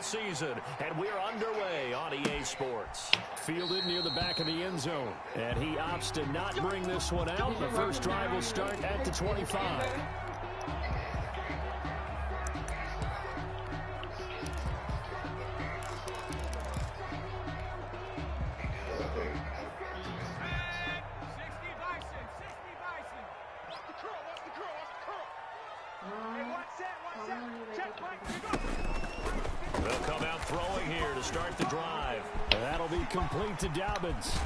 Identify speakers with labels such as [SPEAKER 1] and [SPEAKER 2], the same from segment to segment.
[SPEAKER 1] season, and we're underway on EA Sports.
[SPEAKER 2] Fielded near the back of the end zone, and he opts to not bring this one out. The first drive will start at the 25.
[SPEAKER 1] They'll come out throwing here to start the drive.
[SPEAKER 2] And that'll be complete to Dobbins.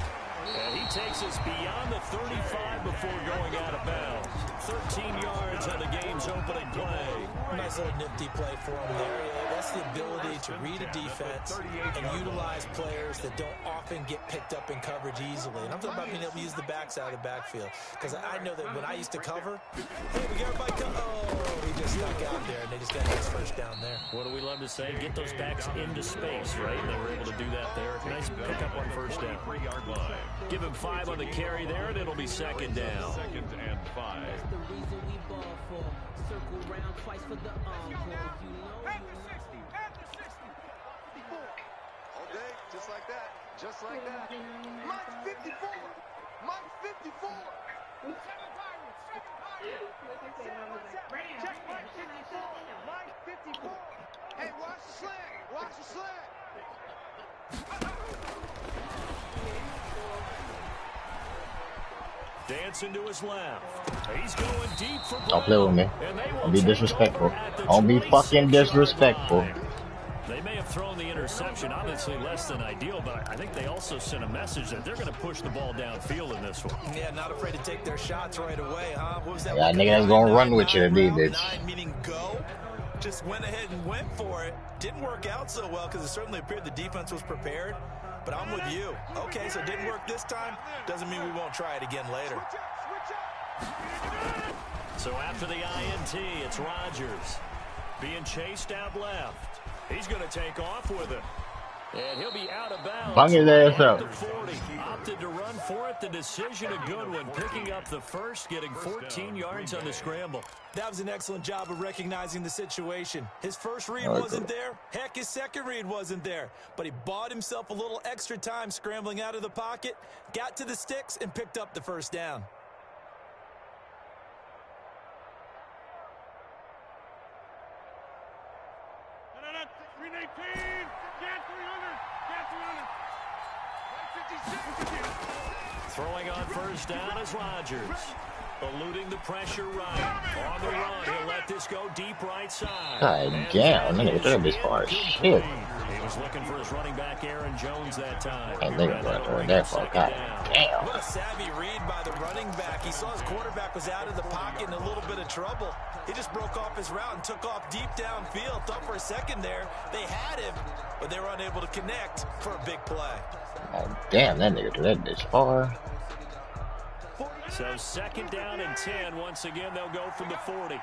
[SPEAKER 1] And he takes us beyond the 35 before going out of bounds. 13 yards on the game's opening play.
[SPEAKER 3] Nice little nifty play for him there. That's the ability to read a defense and utilize players that don't often get picked up in coverage easily. And I'm talking about being able to use the backside of the backfield. Because I know that when I used to cover, hey, we got everybody oh, he just stuck out there, and they just got his first down there.
[SPEAKER 1] What do we love to say? Get those backs into space, right? And they were able to do that there. Nice pickup on first down. Give him 5 on the carry there, and it'll be second down.
[SPEAKER 4] Second and 5.
[SPEAKER 5] That's the reason we ball for. Circle round twice for the encore.
[SPEAKER 6] At the 60, at the 60. 54. All day, just like that, just like that. Mike 54. Mike 54. Seven Pirates, seven Pirates. Check Mike 54. Mike 54. Hey, watch the slant. Watch the slant.
[SPEAKER 1] Dancing to his left. He's going deep for
[SPEAKER 7] Don't play with me. Don't be disrespectful. Don't be fucking disrespectful.
[SPEAKER 1] They may have thrown the interception, obviously less than ideal, but I think they also sent a message that they're going to push the ball downfield in this one.
[SPEAKER 3] Yeah, not afraid to take their shots right away, huh? What was that?
[SPEAKER 7] Yeah, nigga that's gonna run with you, dude.
[SPEAKER 3] Meaning go. Just went ahead and went for it. Didn't work out so well because it certainly appeared the defense was prepared. But I'm with you. Okay, so it didn't work this time. Doesn't mean we won't try it again later.
[SPEAKER 1] So after the INT, it's Rodgers being chased out left. He's going to take off with it. And he'll be out of bounds.
[SPEAKER 7] Bung his ass up.
[SPEAKER 1] 40. Opted to run for it. The decision a good one. Picking up the first, getting 14 yards on the scramble.
[SPEAKER 3] That was an excellent job of recognizing the situation. His first read wasn't there. Heck, his second read wasn't there. But he bought himself a little extra time scrambling out of the pocket, got to the sticks, and picked up the first down.
[SPEAKER 1] Throwing on first down is Rodgers. Eluding the pressure right. On the run, he'll let this go deep right side.
[SPEAKER 7] God damn, nigga, they're this far. Shit.
[SPEAKER 1] He was looking for his running back, Aaron Jones, that time.
[SPEAKER 7] And they got that far. God damn.
[SPEAKER 3] What a savvy read by the running back. He saw his quarterback was out of the pocket in a little bit of trouble. He just broke off his route and took off deep downfield. Thought for a second there they had him, but they were unable to connect for a big play.
[SPEAKER 7] God damn, that nigga threw that this far.
[SPEAKER 1] So second down and 10. Once again, they'll go from the 40.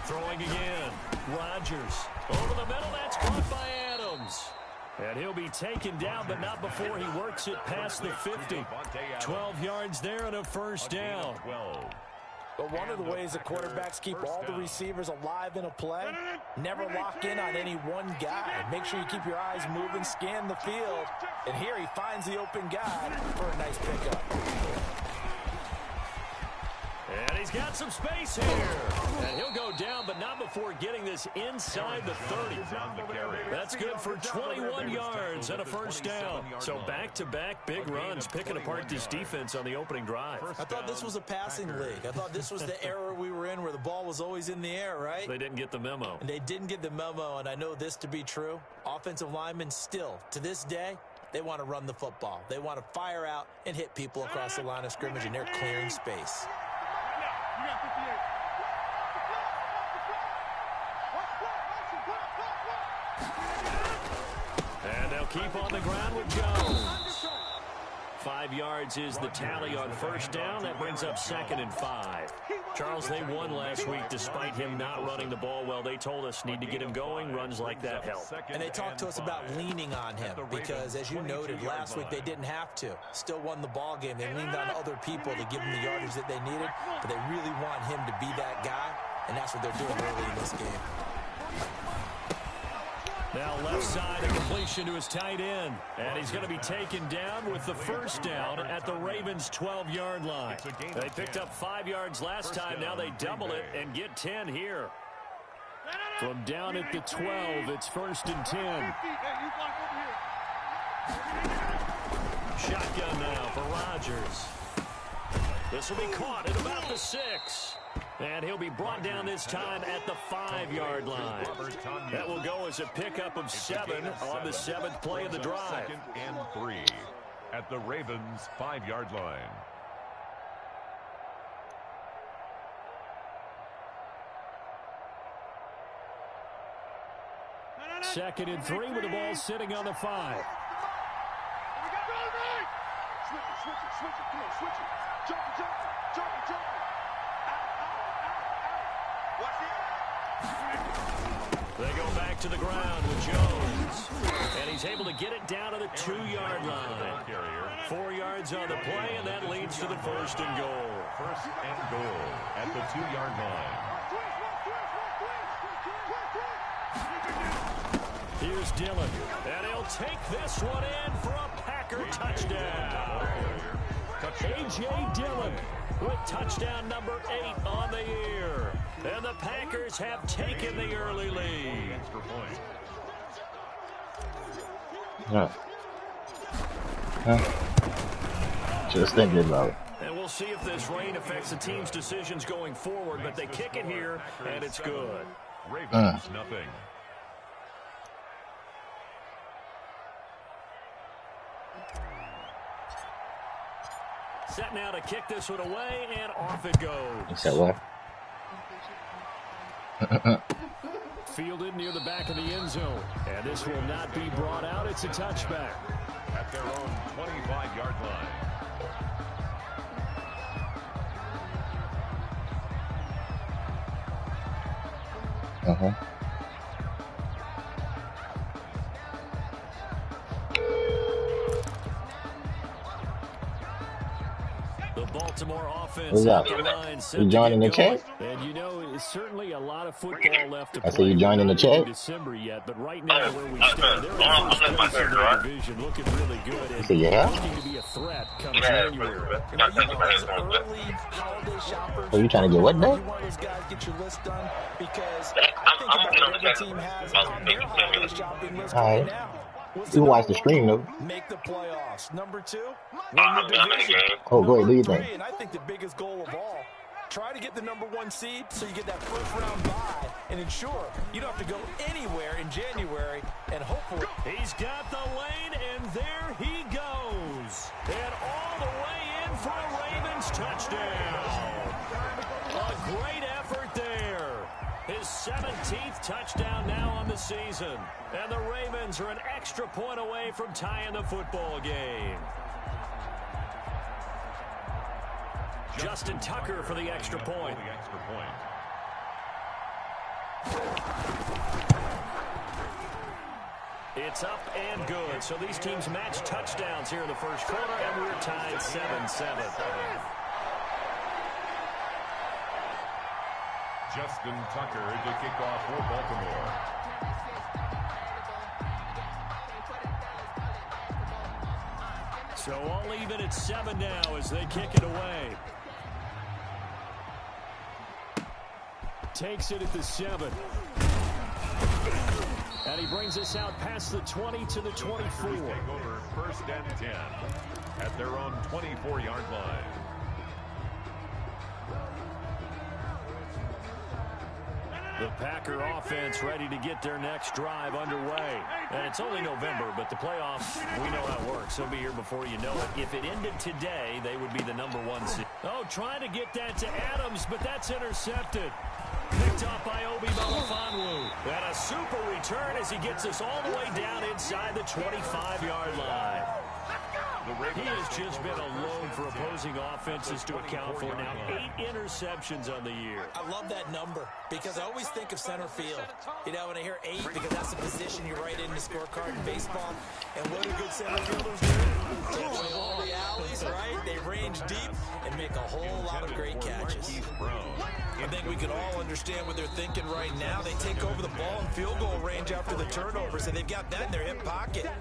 [SPEAKER 1] Throwing again. Rodgers. Over the middle. That's caught by Adams. And he'll be taken down, but not before he works it past the 50. 12 yards there and a first down.
[SPEAKER 3] But one of the ways the quarterbacks keep all the receivers alive in a play, never lock in on any one guy. Make sure you keep your eyes moving, scan the field. And here he finds the open guy for a nice pickup.
[SPEAKER 1] And he's got some space here. And he'll go down, but not before getting this inside the 30. That's good for 21 yards and a first down. So back-to-back big runs, picking apart this defense on the opening drive.
[SPEAKER 3] I thought this was a passing league. I thought this was the era we were in where the ball was always in the air, right?
[SPEAKER 1] They didn't get the memo.
[SPEAKER 3] And they didn't get the memo, and I know this to be true. Offensive linemen still, to this day, they want to run the football. They want to fire out and hit people across the line of scrimmage, and they're clearing space.
[SPEAKER 1] And they'll keep on the ground with Jones. 5 yards is the tally on first down. That brings up second and 5. Charles, they won last week despite him not running the ball well. They told us need to get him going. Runs like that help.
[SPEAKER 3] And they talked to us about leaning on him because, as you noted, last week they didn't have to. Still won the ball game. They leaned on other people to give them the yardage that they needed, but they really wanted want him to be that guy, and that's what they're doing early in this game.
[SPEAKER 1] Now left side, a completion to his tight end. And he's going to be taken down with the first down at the Ravens' 12-yard line. They picked up 5 yards last time. Now they double it and get 10 here. From down at the 12, it's 1st and 10. Shotgun now for Rodgers. This will be caught at about the 6. And he'll be brought down this time at the 5-yard line. That will go as a pickup of 7 on the 7th play of the drive.
[SPEAKER 4] 2nd and 3 at the Ravens' 5-yard line.
[SPEAKER 2] 2nd and 3 with the ball sitting on the 5.
[SPEAKER 6] Switch it. Come on, switch it. Jump it.
[SPEAKER 1] They go back to the ground with Jones. And he's able to get it down to the 2-yard line. 4 yards on the play, and that leads to the 1st and goal.
[SPEAKER 4] 1st and goal at the 2-yard line.
[SPEAKER 1] Here's Dillon. And he'll take this one in for a Packer touchdown. A.J. Dillon with touchdown number 8 on the year. And the Packers have taken the early lead.
[SPEAKER 7] Just thinking about it.
[SPEAKER 1] And we'll see if this rain affects the team's decisions going forward, but they kick it here, and it's good.
[SPEAKER 4] Ravens, nothing.
[SPEAKER 1] Set now to kick this one away, and off it goes.
[SPEAKER 7] You said what?
[SPEAKER 2] Fielded near the back of the end zone. And this will not be brought out. It's a touchback.
[SPEAKER 4] At their own 25-yard line.
[SPEAKER 1] The Baltimore offense.
[SPEAKER 7] What's up? You joining the chat?
[SPEAKER 2] And you know, it's certainly a lot of football left to play.
[SPEAKER 7] I see you joining the chat.
[SPEAKER 2] December yet, but right now where we stand, they're in first place in their division, looking really good and
[SPEAKER 7] So yeah?
[SPEAKER 2] looking to be a threat come January.
[SPEAKER 3] Early holiday shoppers.
[SPEAKER 7] So you trying to get what now?
[SPEAKER 3] You want those guys get your list done because I think about what every team has on their holiday shopping list right now.
[SPEAKER 7] You can watch the stream though.
[SPEAKER 3] Make the playoffs. Number 2, win the division.
[SPEAKER 7] Oh, go ahead, do your thing.
[SPEAKER 3] And I think the biggest goal of all, try to get the number 1 seed so you get that first-round bye and ensure you don't have to go anywhere in January and hopefully.
[SPEAKER 1] He's got the lane, and there he goes. And all the way in for a Ravens touchdown. A great effort there. His 17th touchdown now on the season. And the Ravens are an extra point away from tying the football game. Justin Tucker for the extra point. It's up and good. So these teams match touchdowns here in the first quarter, and we're tied 7-7.
[SPEAKER 4] Justin Tucker to kick off for Baltimore.
[SPEAKER 1] So all even at 7 now as they kick it away.
[SPEAKER 2] Takes it at the 7. And he brings us out past the 20 to the 24.
[SPEAKER 4] Take over 1st and 10 at their own 24-yard line.
[SPEAKER 1] The Packer offense ready to get their next drive underway. And it's only November, but the playoffs, we know how it works. They'll be here before you know it. If it ended today, they would be the number 1 seed. Oh, trying to get that to Adams, but that's intercepted. Picked off by Obi Melifonwu. And a super return as he gets us all the way down inside the 25-yard line. He has just been a load for opposing offenses to account for now. 8 interceptions on the year.
[SPEAKER 3] I love that number because I always think of center field. You know, when I hear 8, because that's the position you write in the scorecard in baseball. And what do good center fielders do? They play all the alleys, right? They range deep and make a whole lot of great catches.
[SPEAKER 4] Brown
[SPEAKER 3] we can all understand what they're thinking right now. They take over the ball in field goal range after the turnovers, and they've got that in their hip pocket.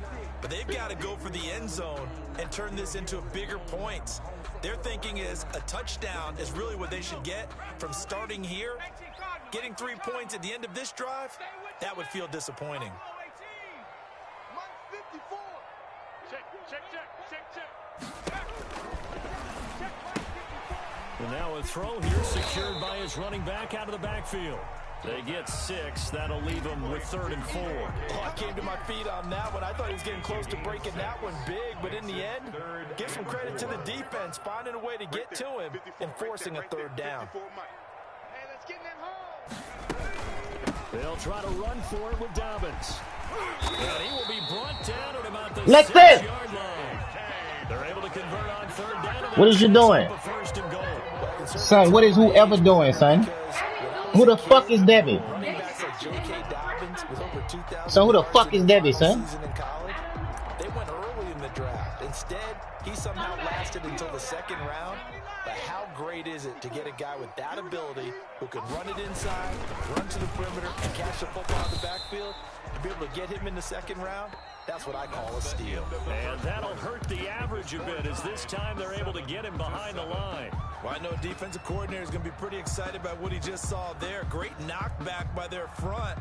[SPEAKER 3] But they've got to go for the end zone and turn this into bigger points. Their thinking is a touchdown is really what they should get from starting here. Getting 3 points at the end of this drive, that would feel disappointing.
[SPEAKER 1] And now a throw here secured by his running back out of the backfield. They get 6. That'll leave them with 3rd and 4.
[SPEAKER 3] Oh, I came to my feet on that one. I thought he was getting close to breaking that one big, but in the end, give some credit to the defense, finding a way to get to him and forcing a 3rd down.
[SPEAKER 1] They'll try to run for it with Dobbins. And he will be brought down at about the
[SPEAKER 7] Let's
[SPEAKER 1] 6-yard line. They're able to convert on 3rd down.
[SPEAKER 7] What is you doing? Son, what is whoever doing, son? Who the fuck is Debbie? So who the fuck is Debbie, son?
[SPEAKER 3] They went early in the draft. Instead, he somehow lasted until the 2nd round. But how great is it to get a guy with that ability who can run it inside, run to the perimeter, and catch the football in the backfield, to be able to get him in the 2nd round? That's what I call a steal.
[SPEAKER 1] And that'll hurt the average a bit, as this time they're able to get him behind the line.
[SPEAKER 3] Well, I know defensive coordinator is going to be pretty excited about what he just saw there. Great knockback by their front.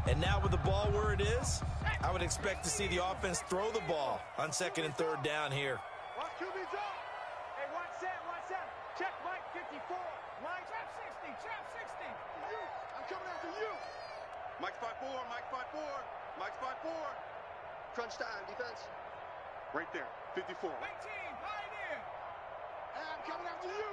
[SPEAKER 3] And now with the ball where it is, I would expect to see the offense throw the ball on 2nd and 3rd down here.
[SPEAKER 6] Check Mike 54. Mike, trap 60, trap 60. I'm coming after you. Mike 5-4, Mike 5-4, Mike 5-4. Crunch time, defense. Right there, 54. 18, pioneer. And I'm coming after you.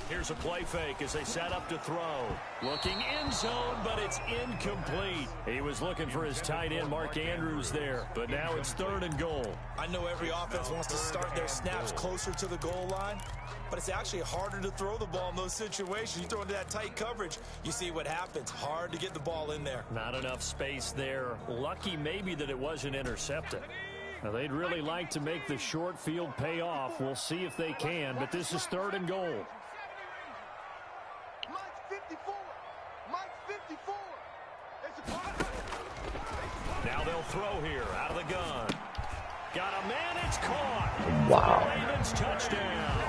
[SPEAKER 1] Here's a play fake as they set up to throw. Looking end zone, but it's incomplete. He was looking for his tight end, Mark Andrews, there. But now it's 3rd and goal.
[SPEAKER 3] I know every offense wants to start their snaps closer to the goal line, but it's actually harder to throw the ball in those situations. You throw into that tight coverage, you see what happens. Hard to get the ball in there.
[SPEAKER 1] Not enough space there. Lucky maybe that it wasn't intercepted. Now, they'd really like to make the short field pay off. We'll see if they can, but this is 3rd and goal. Now they'll throw here out of the gun. Got a man, it's caught.
[SPEAKER 7] Wow.
[SPEAKER 1] Ravens touchdown.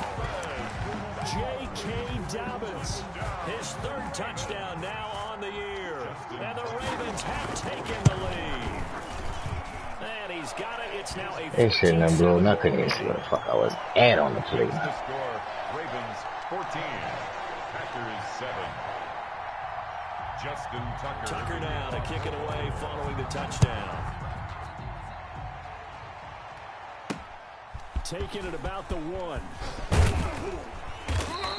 [SPEAKER 1] J.K. Dobbins, his 3rd touchdown now on the year. And the Ravens have taken the lead. And he's got it. It's now a...
[SPEAKER 7] This shit done blew. I couldn't even see where the fuck I was at on the play.
[SPEAKER 4] The score, Ravens 14, Packers 7. Justin Tucker.
[SPEAKER 1] Tucker now to kick it away following the touchdown. Taking it about the 1.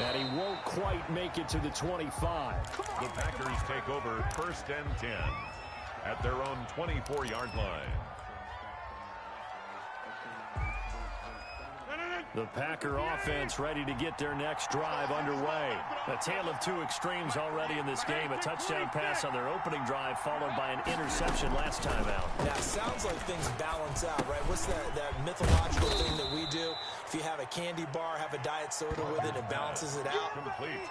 [SPEAKER 1] And he won't quite make it to the 25.
[SPEAKER 4] The Packers take over 1st and 10 at their own 24-yard line.
[SPEAKER 1] The Packer offense ready to get their next drive underway. A tale of 2 extremes already in this game. A touchdown pass on their opening drive followed by an interception last time out.
[SPEAKER 3] Now, it sounds like things balance out, right? What's that mythological thing that we do? If you have a candy bar, have a diet soda with it, it balances it out.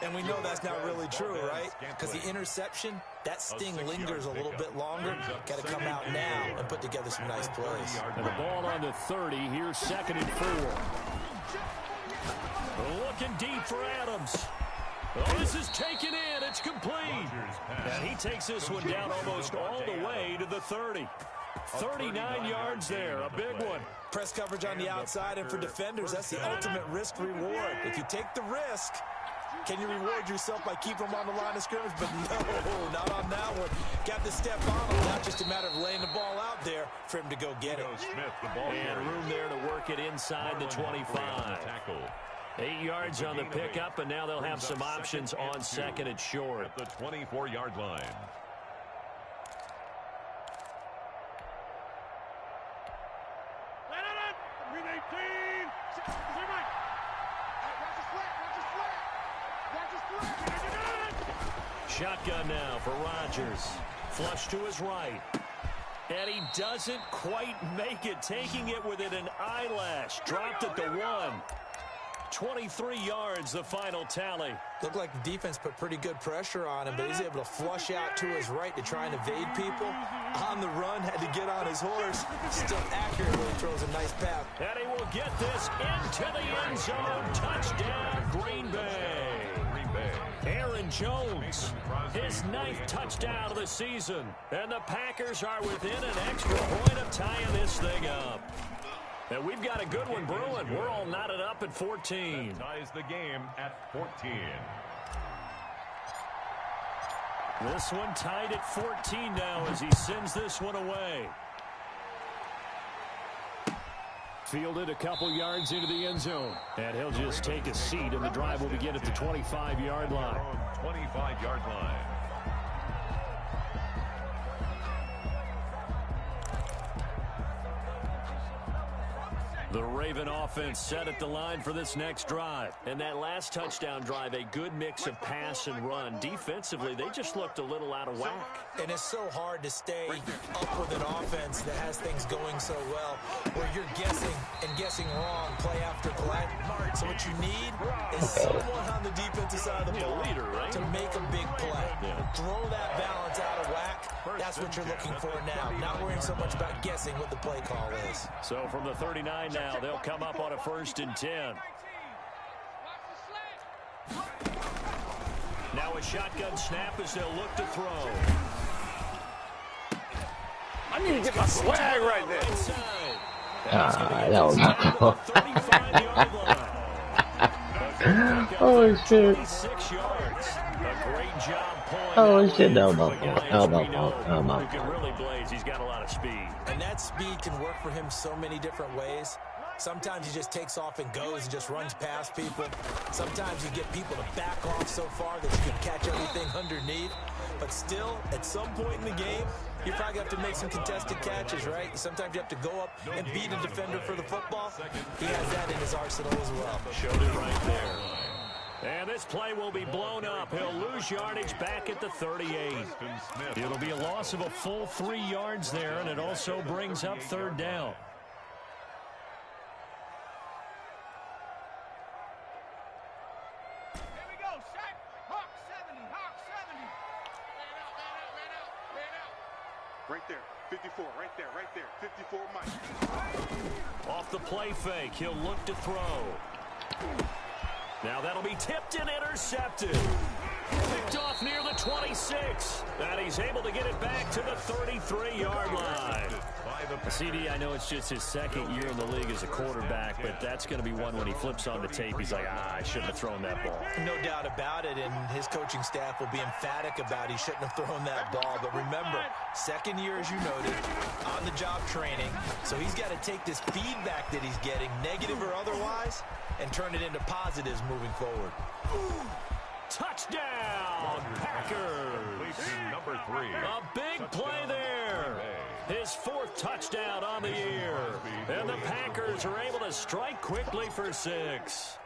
[SPEAKER 3] And we know that's not really true, right? Because the interception, that sting lingers a little bit longer. Got to come out now and put together some nice plays.
[SPEAKER 1] And the ball on the 30. Here's 2nd and 4. Looking deep for Adams. Oh, this is taken in. It's complete. And he takes this one down almost all the way to the 30. 39 yards there. A big one.
[SPEAKER 3] Press coverage on the outside, and for defenders, that's the ultimate risk-reward. If you take the risk, can you reward yourself by keeping them on the line of scrimmage? But no, not on that one. Got to step on him. Not just a matter of laying the ball out there for him to go get it.
[SPEAKER 1] And room there to work it inside the 25. 8 yards on the pickup, and now they'll have some options on 2nd and short.
[SPEAKER 4] At the 24-yard line.
[SPEAKER 1] Shotgun now for Rodgers. Flush to his right. And he doesn't quite make it, taking it within an eyelash. Dropped at the 1. 23 yards, the final tally.
[SPEAKER 3] Looked like the defense put pretty good pressure on him, but he's able to flush out to his right to try and evade people. On the run, had to get on his horse. Still accurately throws a nice pass.
[SPEAKER 1] And he will get this into the end zone. Touchdown, Green Bay. Aaron Jones, his 9th touchdown of the season. And the Packers are within an extra point of tying this thing up. And we've got a good one brewing. We're all knotted up at 14.
[SPEAKER 4] That ties the game at 14.
[SPEAKER 1] This one tied at 14 now as he sends this one away.
[SPEAKER 2] Fielded a couple yards into the end zone. And he'll just take a seat, and the drive will begin at the 25-yard line.
[SPEAKER 4] 25-yard line.
[SPEAKER 1] The Raven offense set at the line for this next drive. And that last touchdown drive, a good mix of pass and run. Defensively, they just looked a little out of whack.
[SPEAKER 3] And it's so hard to stay up with an offense that has things going so well, where you're guessing and guessing wrong play after play. So what you need is someone on the defensive side of the ball to make a big play. Throw that balance out of whack. That's what you're looking for now. Not worrying so much about guessing what the play call is.
[SPEAKER 1] So from the 39 now, they'll come up on a 1st and 10. Now a shotgun snap as they'll look to throw.
[SPEAKER 8] I need to get my swag right there.
[SPEAKER 7] That was not cool. Oh shit.
[SPEAKER 1] 26 yards. A great job pulling.
[SPEAKER 7] Oh shit, that was my fault. That was my fault. That was my
[SPEAKER 1] Who can
[SPEAKER 7] fault.
[SPEAKER 1] really blaze. He's got a lot of speed.
[SPEAKER 3] And that speed can work for him so many different ways. Sometimes he just takes off and goes and just runs past people. Sometimes you get people to back off so far that you can catch everything underneath. But still, at some point in the game, you probably have to make some contested catches, right? Sometimes you have to go up and beat a defender for the football. He has that in his arsenal as well.
[SPEAKER 1] Showed it right there. And this play will be blown up. He'll lose yardage back at the 38. It'll be a loss of a full 3 yards there, and it also brings up 3rd down.
[SPEAKER 6] Right there, 54, right there, 54, Mike.
[SPEAKER 1] Off the play fake, he'll look to throw. Now that'll be tipped and intercepted. Picked off near the 26. And he's able to get it back to the 33-yard line. CD, I know it's just his 2nd year in the league as a quarterback, but that's going to be one when he flips on the tape. He's like, I shouldn't have thrown that ball.
[SPEAKER 3] No doubt about it, and his coaching staff will be emphatic about he shouldn't have thrown that ball. But remember, 2nd year, as you noted, on-the-job training. So he's got to take this feedback that he's getting, negative or otherwise, and turn it into positives moving forward.
[SPEAKER 1] Touchdown, Packers!
[SPEAKER 4] Number 3.
[SPEAKER 1] A big play there. His 4th touchdown on the year. And the Packers are able to strike quickly for 6.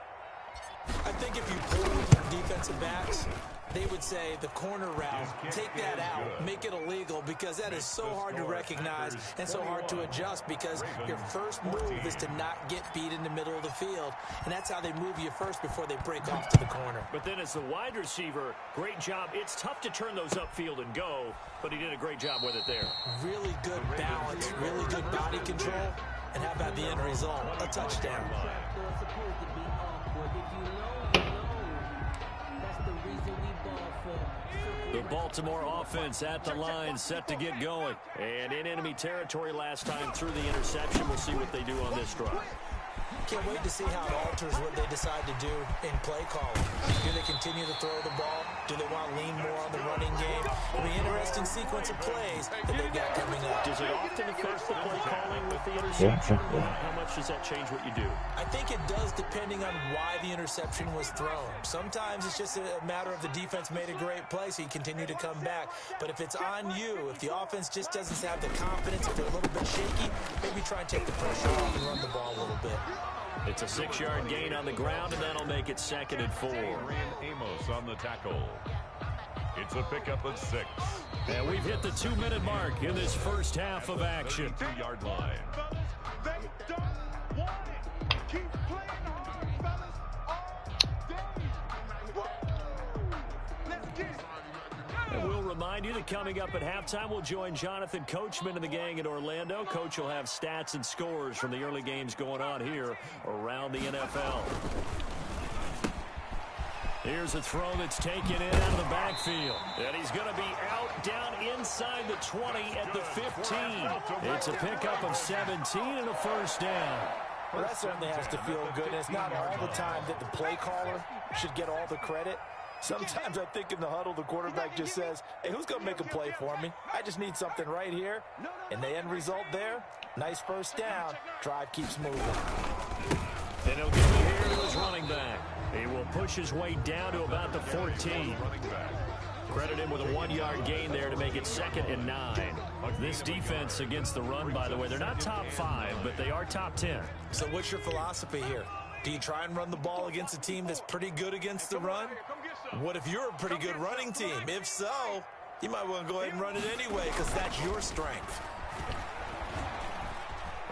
[SPEAKER 3] I think if you pulled defensive backs, they would say the corner route, take that out, make it illegal, because that is so hard to recognize and so hard to adjust, because your first move is to not get beat in the middle of the field, and that's how they move you first before they break off to the corner.
[SPEAKER 1] But then as the wide receiver, great job. It's tough to turn those upfield and go, but he did a great job with it there.
[SPEAKER 3] Really good balance, really good body control, and how about the end result? A touchdown.
[SPEAKER 1] The Baltimore offense at the line, set to get going. And in enemy territory last time through the interception. We'll see what they do on this drive.
[SPEAKER 3] Can't wait to see how it alters what they decide to do in play calling. Do they continue to throw the ball? Do they want to lean more on the running game? It'll be an interesting sequence of plays that they've got coming up.
[SPEAKER 1] Does it often affect the play calling with the interception? How much does that change what you do?
[SPEAKER 3] I think it does, depending on why the interception was thrown. Sometimes it's just a matter of the defense made a great play, so you continue to come back. But if it's on you, if the offense just doesn't have the confidence, if they're a little bit shaky, maybe try and take the pressure off and run the ball a little bit.
[SPEAKER 1] It's a 6-yard gain on the ground, and that'll make it 2nd and 4.
[SPEAKER 4] Amos on the tackle. It's a pickup of 6.
[SPEAKER 1] And we've hit the 2-minute mark in this first half of action.
[SPEAKER 4] 2-yard line.
[SPEAKER 6] They don't want it. Keep playing on it, fellas.
[SPEAKER 1] And we'll remind you that coming up at halftime, we'll join Jonathan Coachman and the gang in Orlando. Coach will have stats and scores from the early games going on here around the NFL. Here's a throw that's taken in out of the backfield. And he's going to be out down inside the 20 at the 15. It's a pickup of 17 and a first down.
[SPEAKER 3] Well, that certainly has to feel good. And it's not all the time that the play caller should get all the credit. Sometimes I think in the huddle, the quarterback just says, hey, who's going to make a play for me? I just need something right here. And the end result there, nice first down. Drive keeps moving.
[SPEAKER 1] And he'll give it here to his running back. He will push his way down to about the 14. Credit him with a 1-yard gain there to make it 2nd and 9. This defense against the run, by the way, they're not top 5, but they are top 10.
[SPEAKER 3] So what's your philosophy here? Do you try and run the ball against a team that's pretty good against the run? What if you're a pretty good running team? If so, you might want to go ahead and run it anyway because that's your strength.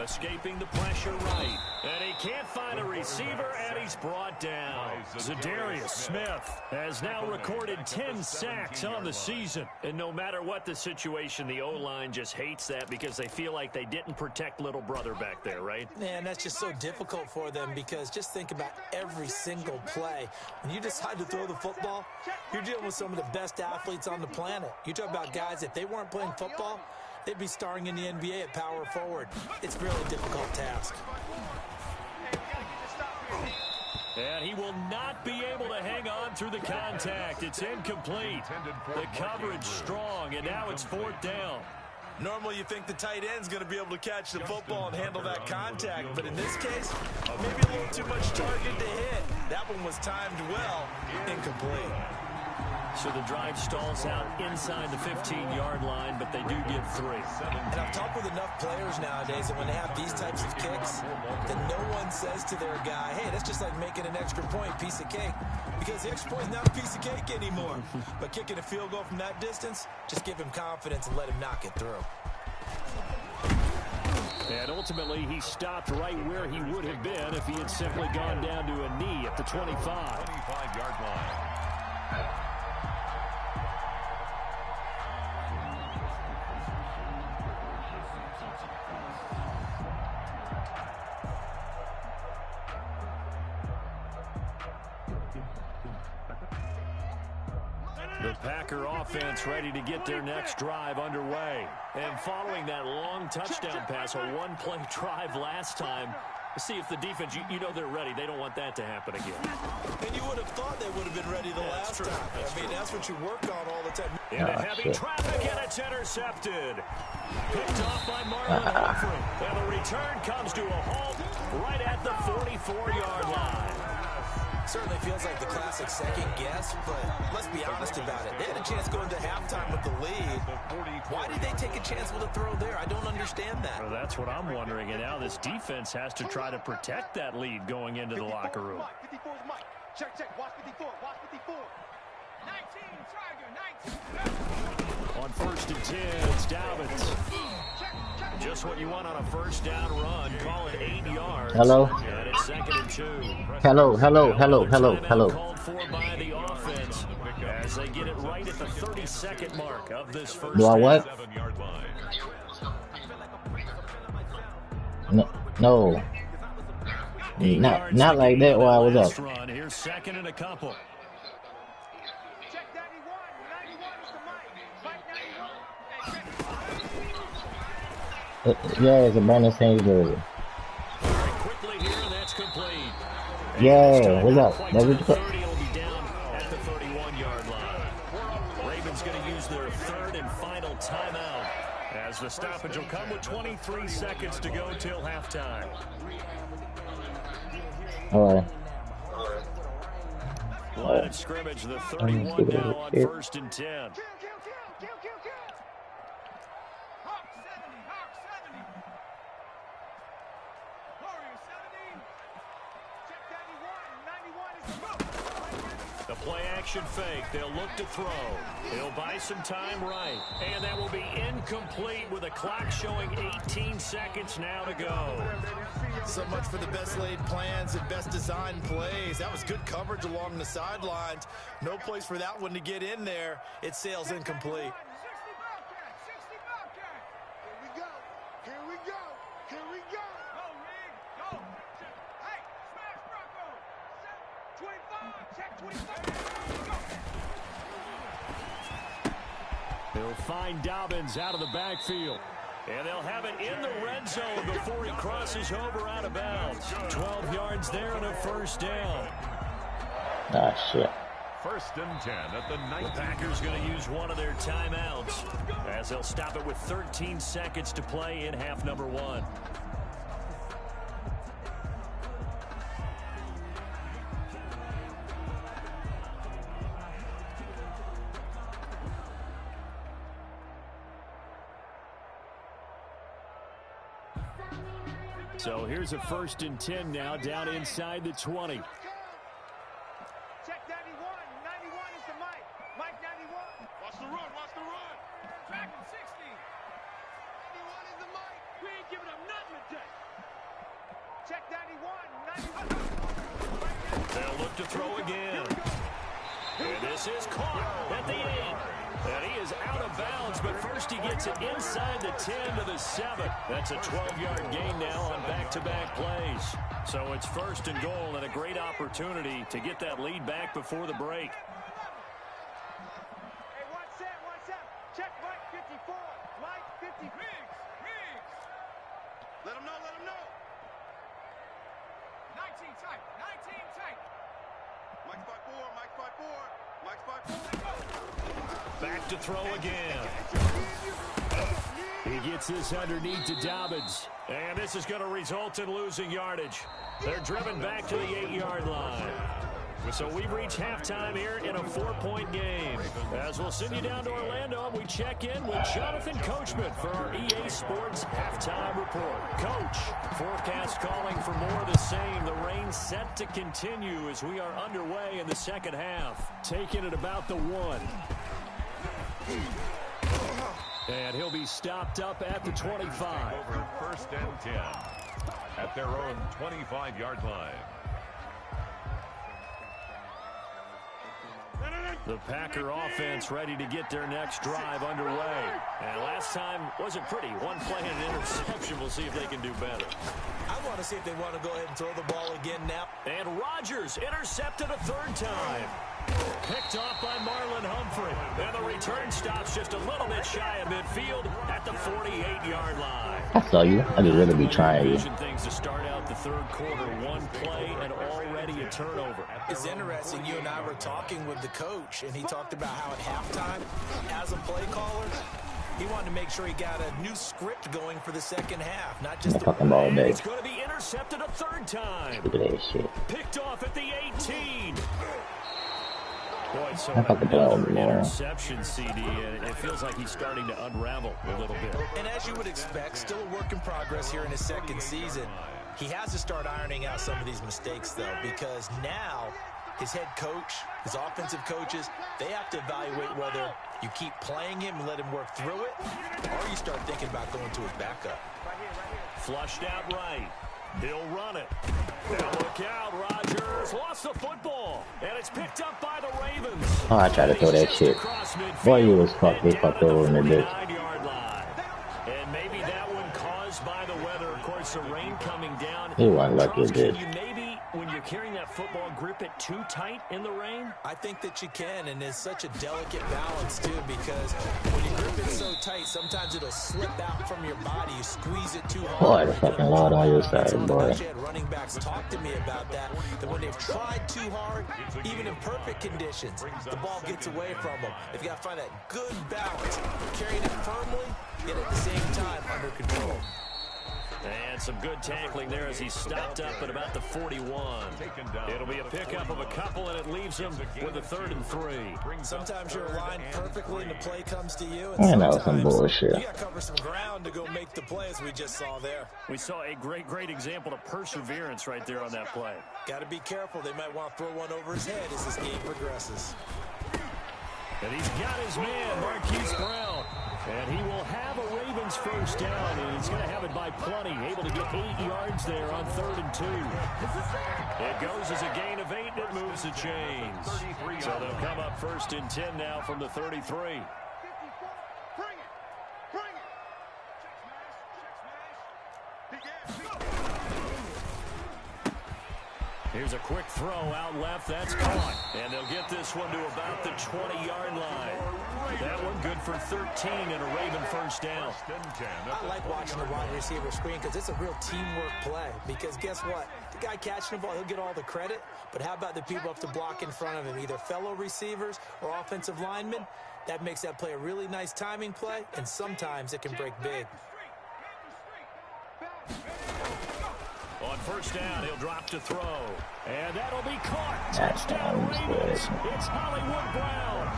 [SPEAKER 1] Escaping the pressure right. And he can't find a receiver, and he's brought down. Zadarius Smith has now recorded 10 sacks on the season. And no matter what the situation, the O-line just hates that because they feel like they didn't protect little brother back there, right?
[SPEAKER 3] Man, that's just so difficult for them because just think about every single play. When you decide to throw the football, you're dealing with some of the best athletes on the planet. You talk about guys, if they weren't playing football, they'd be starring in the NBA at power forward. It's a really difficult task.
[SPEAKER 1] And he will not be able to hang on through the contact. It's incomplete. The coverage strong, and now it's 4th down.
[SPEAKER 3] Normally you think the tight end's going to be able to catch the football and handle that contact, but in this case, maybe a little too much target to hit. That one was timed well, incomplete.
[SPEAKER 1] So the drive stalls out inside the 15-yard line, but they do get 3.
[SPEAKER 3] And I've talked with enough players nowadays that when they have these types of kicks, that no one says to their guy, hey, that's just like making an extra point, piece of cake. Because the extra point is not a piece of cake anymore. But kicking a field goal from that distance, just give him confidence and let him knock it through.
[SPEAKER 1] And ultimately, he stopped right where he would have been if he had simply gone down to a knee at the 25.
[SPEAKER 4] 25-yard line.
[SPEAKER 1] The Packer offense ready to get their next drive underway. And following that long touchdown pass, a one-play drive last time, see if the defense, you know they're ready. They don't want that to happen again.
[SPEAKER 3] And you would have thought they would have been ready the last time. I mean, that's what you work on all the time.
[SPEAKER 1] Into heavy traffic, and it's intercepted. Picked off by Marlon Humphrey. And the return comes to a halt right at the 44-yard line.
[SPEAKER 3] Certainly feels like the classic second guess, but let's be honest about it. They had a chance going to halftime with the lead. Why did they take a chance with a throw there? I don't understand that.
[SPEAKER 1] Well, that's what I'm wondering, and now this defense has to try to protect that lead going into the locker room.
[SPEAKER 6] 54 is Mike. Check. Watch 54. Watch 54. 19, Tiger, 19.
[SPEAKER 1] On 1st and 10, it's Dobbins. Just what you want on a first down run. Call it 8 yards.
[SPEAKER 7] Hello.
[SPEAKER 1] And it's 2nd and 2.
[SPEAKER 7] Hello.
[SPEAKER 1] Called for by the offense as they get it right at the 32nd mark of this first.
[SPEAKER 7] Do I what? No. Not like that while I was up.
[SPEAKER 1] Run. Here's 2nd and a couple.
[SPEAKER 6] Check 91. 91 is the Mike. Mike 91.
[SPEAKER 7] Yeah, it's a Brandon Saints jersey.
[SPEAKER 1] Very quickly here, that's complete.
[SPEAKER 7] Yeah, what's up?
[SPEAKER 1] That's what 30 will be down at the 31-yard line. Ravens going to use their 3rd and final timeout as the stoppage will come with 23 seconds to go till halftime.
[SPEAKER 7] All right.
[SPEAKER 1] Line of scrimmage, the 31 now on 1st and 10.
[SPEAKER 6] Kill. Hawk 70. Warrior 70. Check 91. 91 is the move.
[SPEAKER 1] The play action Play-action fake. They'll look to throw. He'll buy some time right. And that will be incomplete with the clock showing 18 seconds now to go.
[SPEAKER 3] So much for the best laid plans and best designed plays. That was good coverage along the sidelines. No place for that one to get in there. It sails incomplete.
[SPEAKER 2] He'll find Dobbins out of the backfield.
[SPEAKER 1] And they'll have it in the red zone before he crosses over out of bounds. 12 yards there and a first down.
[SPEAKER 7] Ah, shit.
[SPEAKER 4] First and 10 at the 19.
[SPEAKER 1] The Packers going to use one of their timeouts as they'll stop it with 13 seconds to play in half number 1.
[SPEAKER 2] So here's a first and 10 now, down inside the 20.
[SPEAKER 6] Check 91. 91 is the Mike. Mike 91. Watch the run. Watch the run. Tracking 60. 91 is the Mike. We ain't giving up nothing today. Check 91. 91.
[SPEAKER 1] They'll look to throw again. And this is caught at the 8. And he is out of bounds, but first he gets it inside the 10 to the 7. That's a 12-yard gain now on back-to-back plays. So it's first and goal and a great opportunity to get that lead back before the break.
[SPEAKER 6] Hey, one set. Check Mike 54. Mike 50. Riggs. Let him know. 19 tight. Mike's 5'4. Mike's 5'4.
[SPEAKER 1] Back to throw again.
[SPEAKER 2] He gets this underneath to Dobbins.
[SPEAKER 1] And this is going to result in losing yardage. They're driven back to the 8-yard line. So we've reached halftime here in a 4-point game. As we'll send you down to Orlando, we check in with Jonathan Coachman for our EA Sports Halftime Report. Coach, forecast calling for more of the same. The rain set to continue as we are underway in the second half.
[SPEAKER 2] Taking it about the 1. And he'll be stopped up at the 25.
[SPEAKER 4] Over first and 10 at their own 25-yard line.
[SPEAKER 1] The Packer offense ready to get their next drive underway. And last time wasn't pretty. One play and an interception. We'll see if they can do better.
[SPEAKER 3] I want to see if they want to go ahead and throw the ball again now.
[SPEAKER 1] And Rodgers intercepted a third time. Picked off by Marlon Humphrey. And the return stops just a little bit shy of midfield at the 48-yard line.
[SPEAKER 7] I saw you. I just really be trying you.
[SPEAKER 1] Things to start out the third quarter. One play and already a turnover.
[SPEAKER 3] It's interesting. You and I were talking with the coach, and he talked about how at halftime, as a play caller, he wanted to make sure he got a new script going for the second half, not just
[SPEAKER 7] talking about all day.
[SPEAKER 1] It's going to be intercepted a third time.
[SPEAKER 7] Look at that shit.
[SPEAKER 1] Picked off at the 18. Boy, so
[SPEAKER 7] I thought the ball was more.
[SPEAKER 1] Interception, CD, and it feels like he's starting to unravel a little bit.
[SPEAKER 3] And as you would expect, still a work in progress here in his second season. He has to start ironing out some of these mistakes, though, because now his head coach, his offensive coaches, they have to evaluate whether you keep playing him and let him work through it, or you start thinking about going to his backup.
[SPEAKER 1] Flushed out right. He'll run it. Now look out, Rodgers lost the football, and it's picked up by the Ravens.
[SPEAKER 7] Oh, I tried to throw that shit. Boy, you was fucked. They fucked over in the bitch.
[SPEAKER 1] And maybe that one caused by the weather. Of course, the rain coming down.
[SPEAKER 7] He wasn't lucky,
[SPEAKER 1] Can you maybe, when you're carrying that football, grip it too tight in the rain?
[SPEAKER 3] I think that you can, and it's such a delicate balance, too, because when you grip it so tight, sometimes it'll slip out from your body. You squeeze it too hard.
[SPEAKER 7] Boy, the fucking Lord on your side, boy.
[SPEAKER 3] I've had running backs talk to me about that when they've tried too hard, even in perfect conditions, the ball gets away from them. They've got to find that good balance, carrying it firmly, yet at the same time under control.
[SPEAKER 1] And some good tackling there as he stopped up at about the 41. It'll be a pickup of a couple, and it leaves him with a 3rd and 3.
[SPEAKER 3] Sometimes you're aligned perfectly and the play comes to you.
[SPEAKER 7] I
[SPEAKER 3] And
[SPEAKER 7] know some bullshit.
[SPEAKER 3] you got to cover some ground to go make the play, as we just saw there.
[SPEAKER 1] We saw a great example of perseverance right there on that play.
[SPEAKER 3] Got to be careful. They might want to throw one over his head as this game progresses.
[SPEAKER 1] And he's got his man, Marquise Brown. And he will have a Ravens first down, and he's going to have it by plenty. Able to get 8 yards there on 3rd and 2. It goes as a gain of 8, and it moves the chains. So they'll come up 1st and 10 now from the 33. Here's a quick throw out left. That's caught. And they'll get this one to about the 20-yard line. That one good for 13 and a Raven first down.
[SPEAKER 3] I like watching the wide receiver screen because it's a real teamwork play. Because guess what? The guy catching the ball, he'll get all the credit. But how about the people up to block in front of him, either fellow receivers or offensive linemen? That makes that play a really nice timing play, and sometimes it can break big.
[SPEAKER 1] On first down, he'll drop to throw. And that'll be caught. Touchdown, Ravens. It's Hollywood Brown.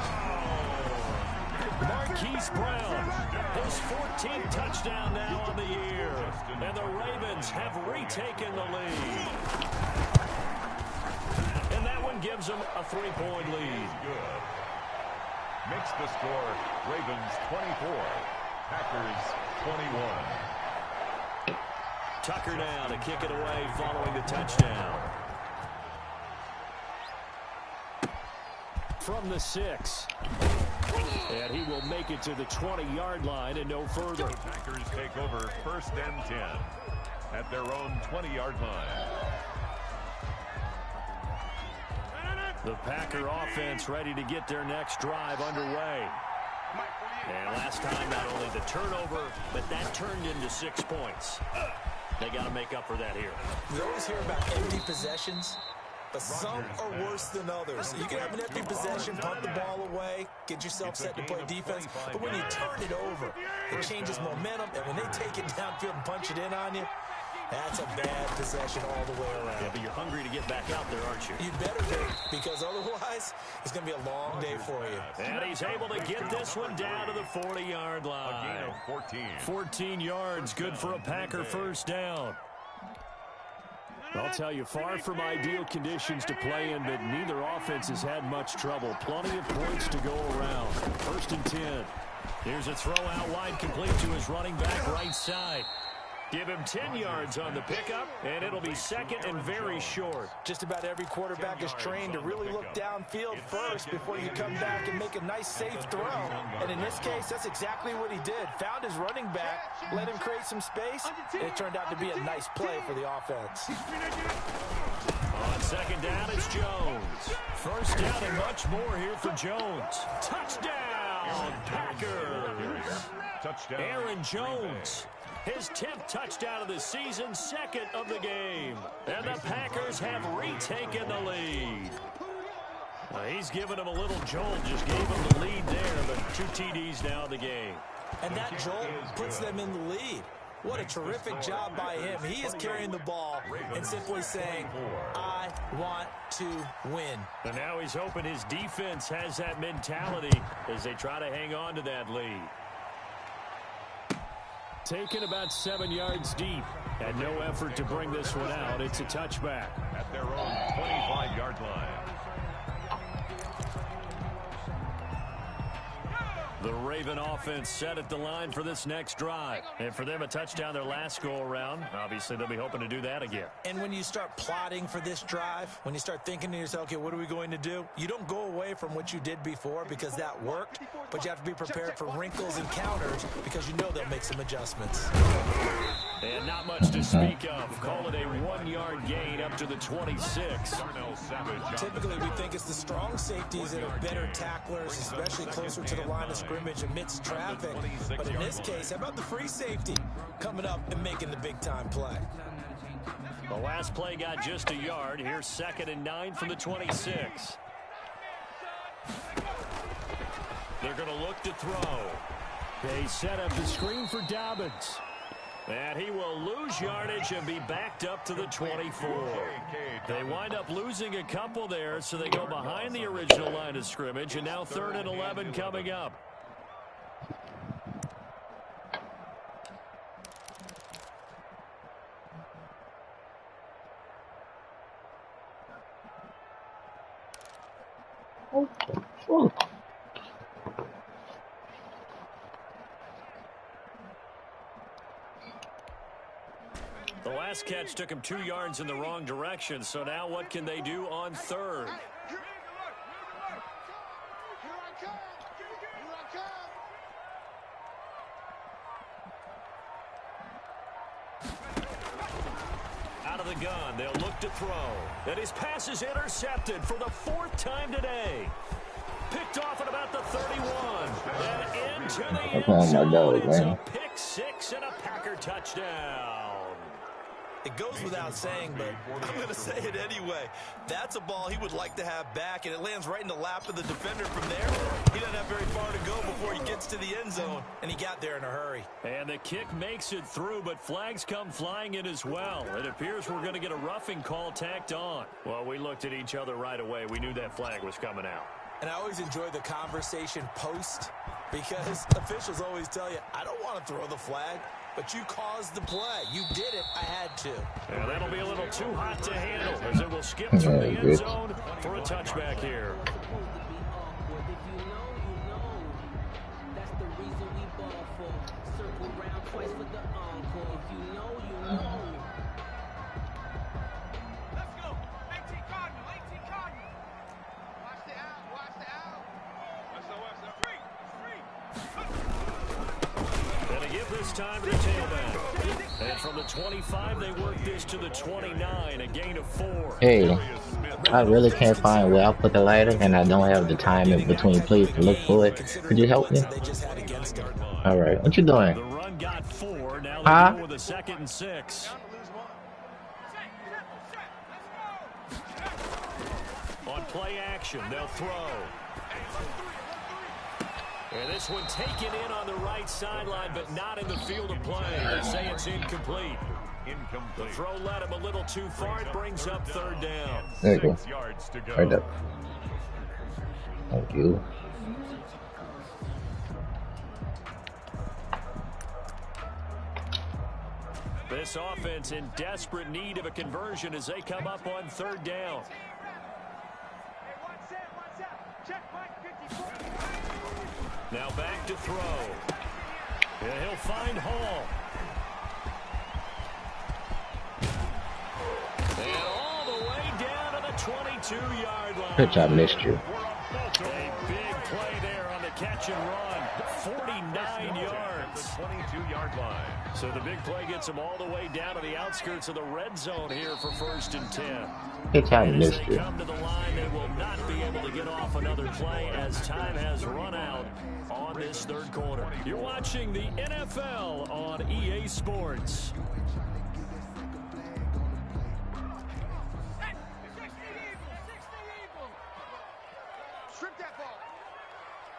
[SPEAKER 1] Marquise Brown, his 14th touchdown now on the year. And the Ravens have retaken the lead. And that one gives them a 3-point lead.
[SPEAKER 4] Good. Makes the score Ravens 24, Packers 21.
[SPEAKER 1] Tucker now to kick it away following the touchdown. From the 6. And he will make it to the 20-yard line and no further.
[SPEAKER 4] The Packers take over 1st and 10 at their own 20-yard line.
[SPEAKER 1] The Packer offense ready to get their next drive underway. And last time, not only the turnover, but that turned into 6 points. They got to make up for that here.
[SPEAKER 3] We always hear about empty possessions, but some are worse than others. You can have an empty possession, punt the ball away, get yourself set to play defense, but when you turn it over, it changes momentum, and when they take it downfield and punch it in on you, that's a bad possession all the way around.
[SPEAKER 1] Yeah, but you're hungry to get back out there, aren't you?
[SPEAKER 3] You better be, because otherwise, it's going to be a long day for you.
[SPEAKER 1] And he's able to get this one down to the 40-yard line.
[SPEAKER 4] A gain of 14.
[SPEAKER 1] 14 yards, good for a Packer first down. I'll tell you, far from ideal conditions to play in, but neither offense has had much trouble. Plenty of points to go around. 1st and 10. Here's a throw out wide, complete to his running back right side. Give him 10 yards on the pickup, and it'll be 2nd and very short.
[SPEAKER 3] Just about every quarterback is trained to really look downfield first before you come back and make a nice, safe throw. And in this case, that's exactly what he did. Found his running back, let him create some space, and it turned out to be a nice play for the offense.
[SPEAKER 1] On 2nd down, it's Jones. First down and much more here for Jones. Touchdown, Packers.
[SPEAKER 4] Touchdown.
[SPEAKER 1] Aaron Jones. His 10th touchdown of the season, 2nd of the game. And the Packers have retaken the lead. He's given him a little jolt, just gave him the lead there, but 2 TDs now in the game.
[SPEAKER 3] And that jolt puts them in the lead. What a terrific job by him. He is carrying the ball and simply saying, I want to win.
[SPEAKER 1] And now he's hoping his defense has that mentality as they try to hang on to that lead. Taken about 7 yards deep. And no effort to bring this one out. It's a touchback.
[SPEAKER 4] At their own 25-yard line.
[SPEAKER 1] The Raven offense set at the line for this next drive. And for them, a touchdown their last go-around. Obviously, they'll be hoping to do that again.
[SPEAKER 3] And when you start plotting for this drive, when you start thinking to yourself, okay, what are we going to do? You don't go away from what you did before because that worked, but you have to be prepared for wrinkles and counters because you know they'll make some adjustments.
[SPEAKER 1] And not much to speak of. Call it a 1-yard gain up to the 26.
[SPEAKER 3] Typically, we think it's the strong safeties that are better tacklers, especially closer to the line of scrimmage amidst traffic. But in this case, how about the free safety coming up and making the big-time play?
[SPEAKER 1] The last play got just a yard. Here's 2nd and 9 from the 26. They're going to look to throw. They set up the screen for Dobbins. And he will lose yardage and be backed up to the 24. They wind up losing a couple there, so they go behind the original line of scrimmage, and now 3rd and 11 coming up.
[SPEAKER 7] Oh.
[SPEAKER 1] The last catch took him 2 yards in the wrong direction, so now what can they do on 3rd? Out of the gun, they'll look to throw. And his pass is intercepted for the 4th time today. Picked off at about the 31. And into the end zone. It's a pick 6 and a Packer touchdown.
[SPEAKER 3] It goes without saying, but I'm going to say it anyway. That's a ball he would like to have back, and it lands right in the lap of the defender from there. He doesn't have very far to go before he gets to the end zone, and he got there in a hurry.
[SPEAKER 1] And the kick makes it through, but flags come flying in as well. It appears we're going to get a roughing call tacked on. Well, we looked at each other right away. We knew that flag was coming out.
[SPEAKER 3] And I always enjoy the conversation post, because officials always tell you, I don't want to throw the flag, but you caused the play. You did it. I had to.
[SPEAKER 1] And that'll be a little too hot to handle as it will skip through the end zone for a touchback here.
[SPEAKER 5] That's the reason we ball for. Circle round twice for the encore. If you know, you know.
[SPEAKER 6] Let's go. 18 Cardinal. 18 Cardinal. Watch the out. Watch the out. SOS. Free.
[SPEAKER 1] And to give this time to the tailback. And from the 25, they work this to the 29, a gain of 4.
[SPEAKER 7] Hey, I really can't find where I put the lighter, and I don't have the time in between plays to look for it. Could you help me? All right, what you doing?
[SPEAKER 1] The run got 4. Now they go with a 2nd and 6. On play action, they'll throw. And this one taken in on the right sideline, but not in the field of play. They say it's incomplete. The throw led him a little too far. It brings up 3rd down.
[SPEAKER 7] There you go. Right up. Thank you.
[SPEAKER 1] This offense in desperate need of a conversion as they come up on 3rd down. Now back to throw. And he'll find Hall. And all the way down to the 22-yard line.
[SPEAKER 7] Bitch, I missed you.
[SPEAKER 1] A big play there on the catch and run. 49 yards.
[SPEAKER 4] The 22-yard line.
[SPEAKER 1] So the big play gets them all the way down to the outskirts of the red zone here for 1st and 10.
[SPEAKER 7] Bitch, I
[SPEAKER 1] And
[SPEAKER 7] missed
[SPEAKER 1] as they
[SPEAKER 7] you.
[SPEAKER 1] come to the line, they will not be able to get off another play as time has run out on this 3rd quarter. You're watching the NFL on EA Sports.
[SPEAKER 6] Strip that ball.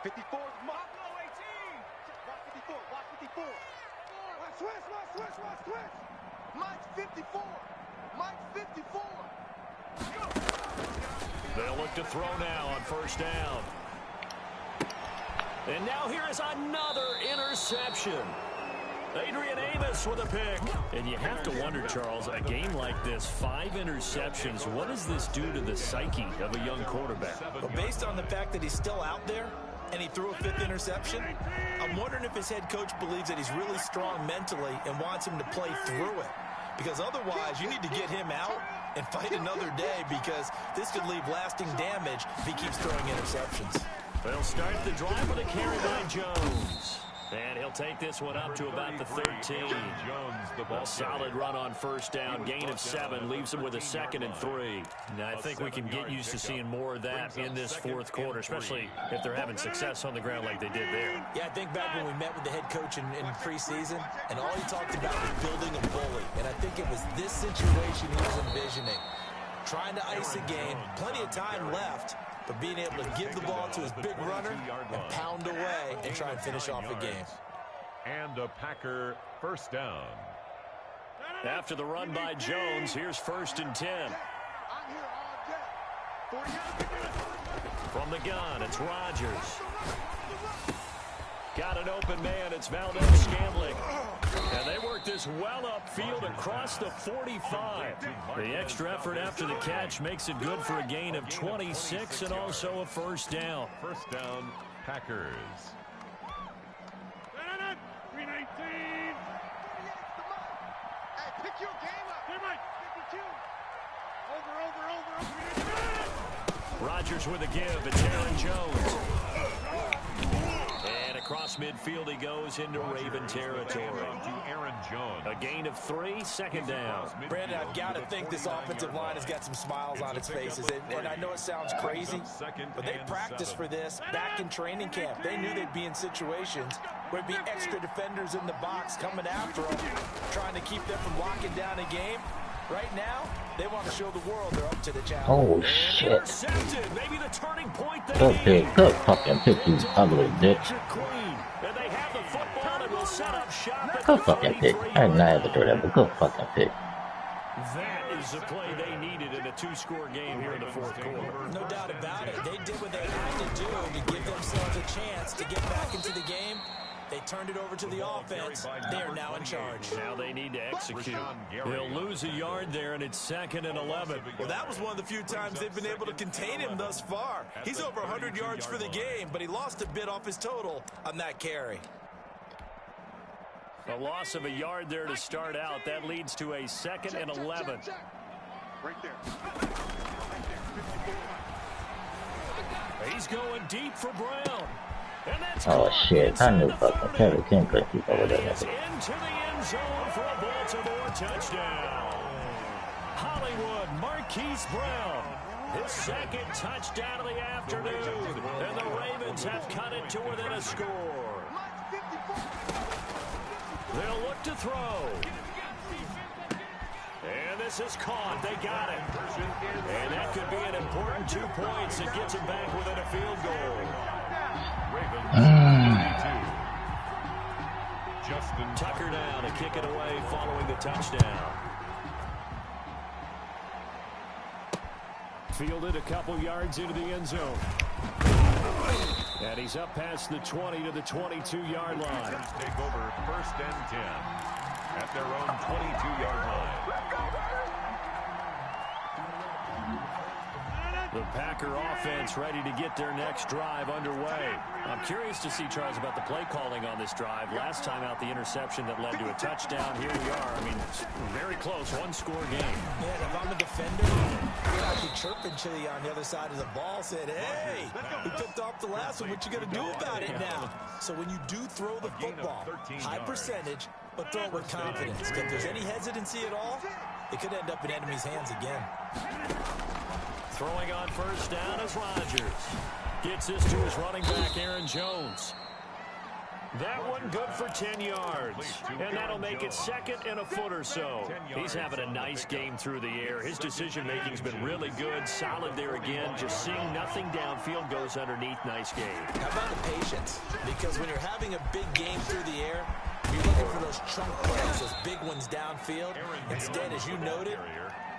[SPEAKER 6] 54 is Mark. 18. Watch 54. Watch 54. Switch. Mike's 54. Mike's 54.
[SPEAKER 1] They'll look to throw now on 1st down. And now here is another interception. Adrian Amos with a pick. And you have to wonder, Charles, a game like this, 5 interceptions, what does this do to the psyche of a young quarterback?
[SPEAKER 3] Well, based on the fact that he's still out there and he threw a 5th interception, I'm wondering if his head coach believes that he's really strong mentally and wants him to play through it. Because otherwise, you need to get him out and fight another day, because this could leave lasting damage if he keeps throwing interceptions.
[SPEAKER 1] They'll start the drive with a carry by Jones. And he'll take this one up to about the 13. A solid run on 1st down. Gain of 7 leaves him with a 2nd and 3. Now, I think we can get used to seeing more of that in this 4th quarter, especially if they're having success on the ground like they did there.
[SPEAKER 3] Yeah, I think back when we met with the head coach in preseason, and all he talked about was building a bully. And I think it was this situation he was envisioning. Trying to ice a game, plenty of time left, but being able to give the ball to his big runner and pound away and try and finish off the game.
[SPEAKER 4] And a Packer 1st down.
[SPEAKER 1] After the run by Jones, here's 1st and 10. From the gun, it's Rodgers. Got an open man, it's Valdez-Scantling. And they work this well upfield across the 45. The extra effort after the catch makes it good for a gain of 26 and also a 1st down.
[SPEAKER 4] 1st down, Packers.
[SPEAKER 6] 319. Hey, pick your game up. 52. Over.
[SPEAKER 1] Rodgers with a give. It's Aaron Jones. And across midfield he goes into Raven territory.
[SPEAKER 4] To Aaron Jones.
[SPEAKER 1] A gain of 3, 2nd down.
[SPEAKER 3] Brandon, I've got to think this offensive line has got some smiles on its faces. And I know it sounds crazy, but they practiced for this back in training camp. They knew they'd be in situations where it'd be extra defenders in the box coming after them, trying to keep them from locking down a game. Right now, they want to show the world they're up to the challenge.
[SPEAKER 7] Oh, shit.
[SPEAKER 1] Maybe the turning point they
[SPEAKER 7] Good
[SPEAKER 1] need.
[SPEAKER 7] pick. Good fucking pick, you ugly bitch.
[SPEAKER 1] And they have the football and will set up shop at
[SPEAKER 7] Good
[SPEAKER 1] the
[SPEAKER 7] fucking pick.
[SPEAKER 1] 33.
[SPEAKER 7] I didn't have to do that, but good fucking pick.
[SPEAKER 1] That is the play they needed in a 2-score game here in the 4th quarter.
[SPEAKER 3] No doubt about it. They did what they had to do to give themselves a chance to get back into the game. They turned it over to the offense. They are now in charge.
[SPEAKER 1] Now they need to execute. They'll lose a yard there, and it's 2nd and 11.
[SPEAKER 3] Well, that was one of the few times they've been able to contain him thus far. He's over 100 yards for the game, but he lost a bit off his total on that carry.
[SPEAKER 1] A loss of a yard there to start out. That leads to a 2nd and 11.
[SPEAKER 6] Right there.
[SPEAKER 1] He's going deep for Brown. And that's
[SPEAKER 7] Oh, shit. I knew fucking Kevin King couldn't keep over there.
[SPEAKER 1] It's into the end zone for a Baltimore touchdown. Hollywood Marquise Brown, his 2nd touchdown of the afternoon. And the Ravens have cut it to within a score. They'll look to throw. And this is caught. They got it. And that could be an important 2 points that gets him back within a field goal.
[SPEAKER 4] Justin
[SPEAKER 1] Tucker down to kick it away following the touchdown.
[SPEAKER 2] Fielded a couple yards into the end zone. And he's up past the 20 to the 22-yard line.
[SPEAKER 4] take over 1st and 10 at their own 22-yard line.
[SPEAKER 1] The Packer offense ready to get their next drive underway. I'm curious to see, Charles, about the play calling on this drive. Last time out, the interception that led to a touchdown. Here we are. I mean, very close, 1-score game.
[SPEAKER 3] Man, if I'm a defender, I'd be chirping to you on the other side of the ball, saying, hey, we picked off the last one. What you going to do about it now? So when you do throw the football, high percentage, but throw it with confidence. If there's any hesitancy at all, it could end up in enemy's hands again.
[SPEAKER 1] Throwing on 1st down is Rodgers. Gets this to his running back, Aaron Jones. That one good for 10 yards. And that'll make it 2nd and a foot or so. He's having a nice game through the air. His decision-making's been really good. Solid there again. Just seeing nothing downfield, goes underneath. Nice game.
[SPEAKER 3] How about the patience? Because when you're having a big game through the air, you're looking for those chunk plays, those big ones downfield. Instead, as you noted,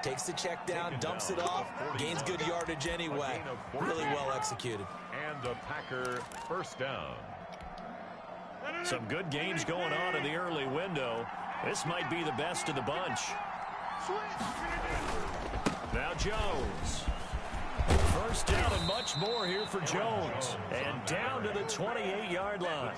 [SPEAKER 3] takes the check down, dumps it off, gains good yardage anyway. Really well executed.
[SPEAKER 4] And a Packer 1st down.
[SPEAKER 1] Some good games going on in the early window. This might be the best of the bunch. Now Jones. 1st down and much more here for Jones. And down to the 28-yard line.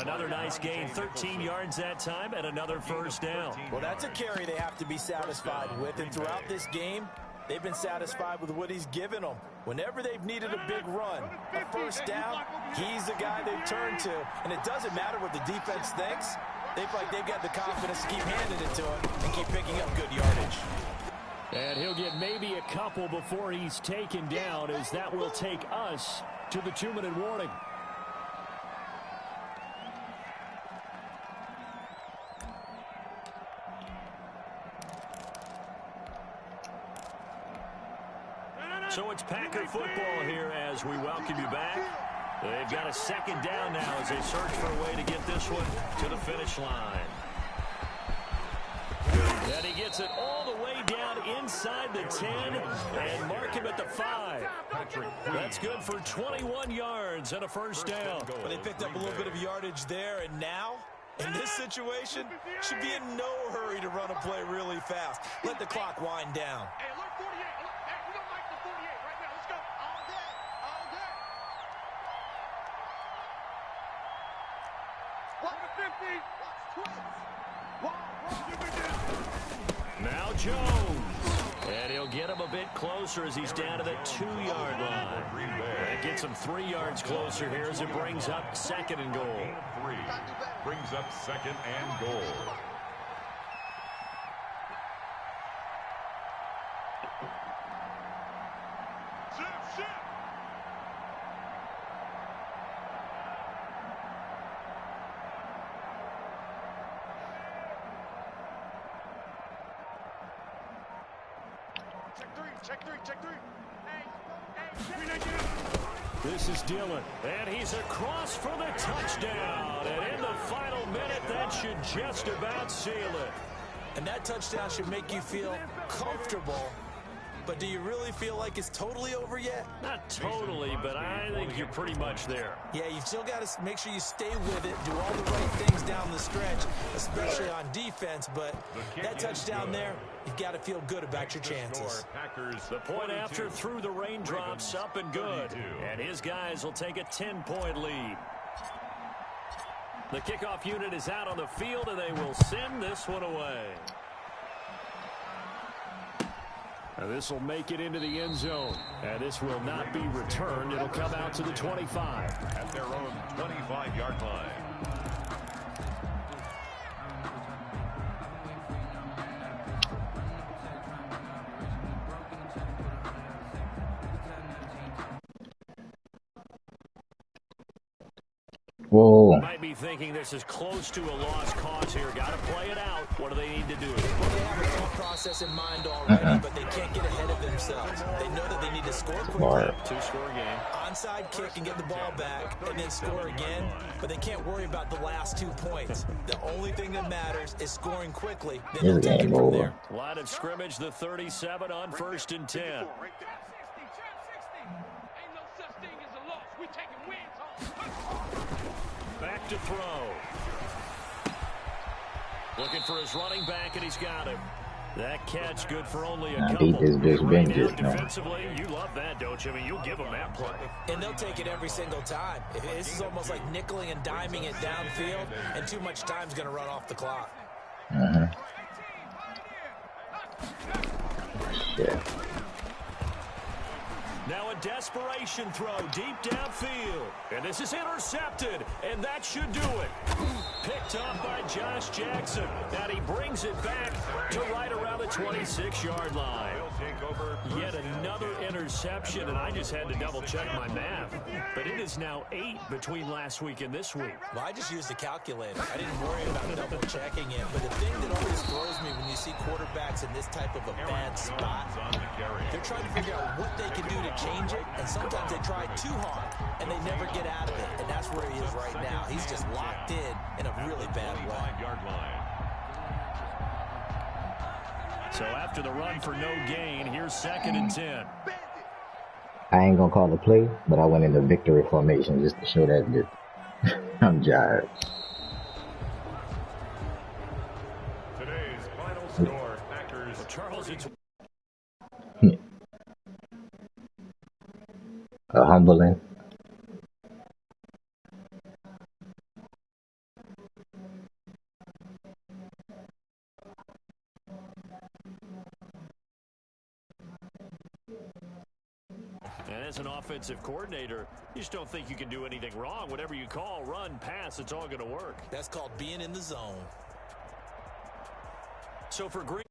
[SPEAKER 1] Another nice gain, 13 yards that time, and another 1st down.
[SPEAKER 3] Well, that's a carry they have to be satisfied with. And throughout this game, they've been satisfied with what he's given them. Whenever they've needed a big run, a 1st down, he's the guy they've turned to. And it doesn't matter what the defense thinks. They feel like they've got the confidence to keep handing it to him and keep picking up good yardage.
[SPEAKER 2] And he'll get maybe a couple before he's taken down, as that will take us to the 2-minute warning.
[SPEAKER 1] So it's Packer football here as we welcome you back. They've got a 2nd down now as they search for a way to get this one to the finish line. And he gets it all the way down inside the 10 and mark him at the 5. That's good for 21 yards and a first down.
[SPEAKER 3] But they picked up a little bit of yardage there, and now, in this situation, should be in no hurry to run a play really fast. Let the clock wind down.
[SPEAKER 6] Hey, look, 48. Look, hey, we don't like the 48 right now. Let's go. All day. All day. What? 50.
[SPEAKER 1] Now Jones. And he'll get him a bit closer as he's down to the 2-yard line. That gets him 3 yards closer here as it brings up 2nd and goal.
[SPEAKER 4] Brings up 2nd and goal.
[SPEAKER 6] Check three.
[SPEAKER 1] This is Dillon, and he's across for the touchdown. And in the final minute, that should just about seal it.
[SPEAKER 3] And that touchdown should make you feel comfortable. But do you really feel like it's totally over yet?
[SPEAKER 1] Not totally, but I think you're pretty much there.
[SPEAKER 3] Yeah, you've still got to make sure you stay with it, do all the right things down the stretch, especially on defense. But that touchdown there, you've got to feel good about your chances.
[SPEAKER 1] The point after through the raindrops, up and good. And his guys will take a 10-point lead. The kickoff unit is out on the field, and they will send this one away. Now this will make it into the end zone. And this will not be returned. It'll come out to the 25.
[SPEAKER 4] At their own 25-yard line.
[SPEAKER 7] Whoa.
[SPEAKER 1] Might be thinking this is close to a lost cause here. Got to play it out. What do they need to do?
[SPEAKER 3] Well, they have a thought process in mind already, but they can't get ahead of themselves. They know that they need to score quickly.
[SPEAKER 1] 2-score game.
[SPEAKER 3] Onside kick and get the ball back and then score again, but they can't worry about the last 2 points. The only thing that matters is scoring quickly. Then they'll take it from there.
[SPEAKER 1] Line of scrimmage, the 37 on 1st and 10.
[SPEAKER 6] Ain't no such thing as a loss. We taking wins home.
[SPEAKER 1] Back to throw. Looking for his running back, and he's got him. That catch good for only a couple.
[SPEAKER 7] Beat this bitch
[SPEAKER 1] Right
[SPEAKER 7] Benji,
[SPEAKER 1] now, defensively, you love that, don't you? I mean, you'll give him that play.
[SPEAKER 3] And they'll take it every single time. This is almost like nickeling and diming it downfield, and too much time's going to run off the clock.
[SPEAKER 7] Shit.
[SPEAKER 1] Now a desperation throw deep downfield. And this is intercepted, and that should do it. Picked up by Josh Jackson. And he brings it back to right around the 26-yard line. Yet another interception, and I just had to double-check my math. But it is now 8 between last week and this week.
[SPEAKER 3] Well, I just used the calculator. I didn't worry about double-checking it. But the thing that always throws me when you see quarterbacks in this type of a bad spot, they're trying to figure out what they can do to change it, and sometimes they try too hard, and they never get out of it. And that's where he is right now. He's just locked in a really bad way.
[SPEAKER 1] So after the run for no gain, here's 2nd and 10.
[SPEAKER 7] I ain't gonna call the play, but I went into victory formation just to show that I'm tired.
[SPEAKER 4] Today's final score, Packers.
[SPEAKER 1] Charles, it's
[SPEAKER 7] Humbling.
[SPEAKER 1] And as an offensive coordinator, you just don't think you can do anything wrong. Whatever you call, run, pass, it's all going to work.
[SPEAKER 3] That's called being in the zone.
[SPEAKER 1] So for Green.